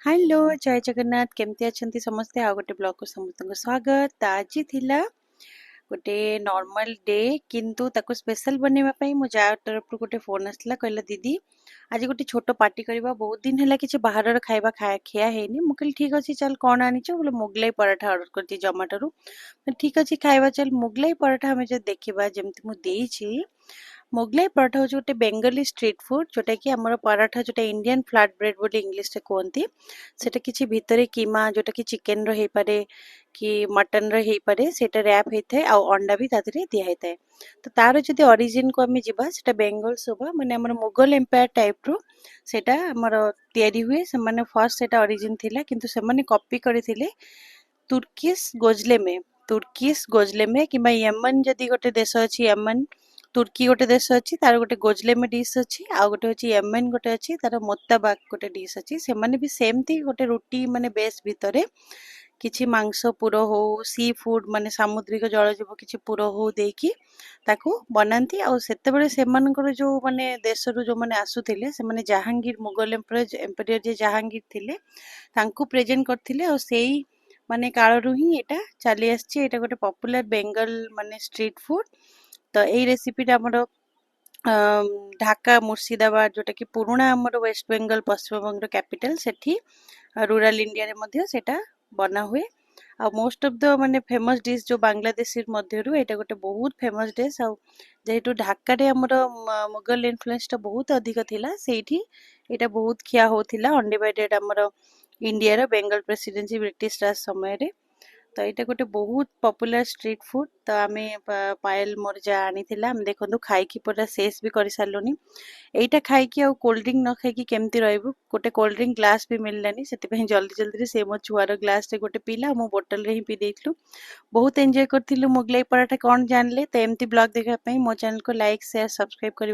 hello जय जगन्नाथ केमती अच्छंती समस्ते आ गोटे ब्लॉग को समस्त स्वागत तो आज थिला गोटे नॉर्मल डे किंतु ताको स्पेशल बनैबा पई मो जा तरफ गोटे फोन आसला कहला दीदी आज गोटे छोट पार्टी करबा बहुत दिन हैला किछि बाहर खाइबा खिया हेनी मु कहली ठीक अछि चल कोन आनी छ बोले मोगलाई पराठा ऑर्डर करती जोमेटो रु ठीक अछि खाइबा चल मोगलाई पराठा हमें जे देखिबा जेमति मु देई छी मोगलाई पराठा हूँ गोटे बेंगली स्ट्रीट फूड जोटा कि आमर पराठा जोटा इंडियन फ्लाट ब्रेड बोली इंग्लिश रे कहती सेटा किछि भितरे कीमा जोटा कि चिकन रो हे पारे कि मटन रो हे पारे सेटा रैप हेथे आ अंडा भी तादरे दिया हेथे तो तार जदी ओरिजिन को हमें जिबा सेटा बेंगल सोबा माने हमर मुगल एम्पायर टाइप रो सेटा हमर तयारी हुए से माने फर्स्ट सेटा ओरिजिन थिला किंतु से माने कॉपी करथिले तुर्किश गोजले में कि यमन जदी गोटे देश अछि यमन तुर्की गोटे देश अछि तार गोटे गोजले में डिश अछि आ गोटे अछि यमन गोटे अछि तार मोत्ताबाक गोटे डिश अछि से माने भी सेमती गोटे रोटी माने बेस भितरे किछि मांस पुरो हो सी फूड माने सामुद्रिक जलजीव किछि पुरो हो देकी ताको बनांती आ सेते बेले से मानकर जो माने देश रु जो माने आसुथिले से माने जहांगीर मुगल एम्पायर जे जहांगीर थिले तांको प्रेजेंट करथिले और सेही माने कालरू ही एटा चली आछि एटा गोटे पॉपुलर बेंगल माने स्ट्रीट फूड तो एई रेसिपी टा हमर ढाका मुर्शिदाबाद जोटा कि पुराना हमर वेस्ट बेंगल पश्चिम बंग कैपिटल सेठी रूरल इंडिया रे मध्य सेटा बना हुए आ मोस्ट ऑफ द माने फेमस डिश जो बांग्लादेशी मध्य रु एटा गोटे बहुत फेमस डिश आ जेहेतु ढाका रे हमर मुगल इन्फ्लुएंस टा बहुत अधिक थिला सेठी एटा बहुत खिया होथिला अनडिवाइडेड हमर इंडिया रो बेंगल प्रेसिडेंसी ब्रिटिश राज समय रे तो ये गोटे बहुत पॉपुलर स्ट्रीट फूड तो आमे पायल मोर जा आनी हम देखो खाई पूरा शेष भी कर सारूनी यहीटा खाई कोल्ड ड्रिंक न खाई केमती रही गोटे कोल्ड ड्रिंक ग्लास भी मिललानी से जल्दी जल्दी से मो छुआर ग्लास रे गोटे पीला मो बोतल रे ही पी देइथलु बहुत एंजॉय करथिलु मोगलाई पराठा कौन जानले तो एमती ब्लॉग देखा मो चैनल को लाइक शेयर सब्सक्राइब कर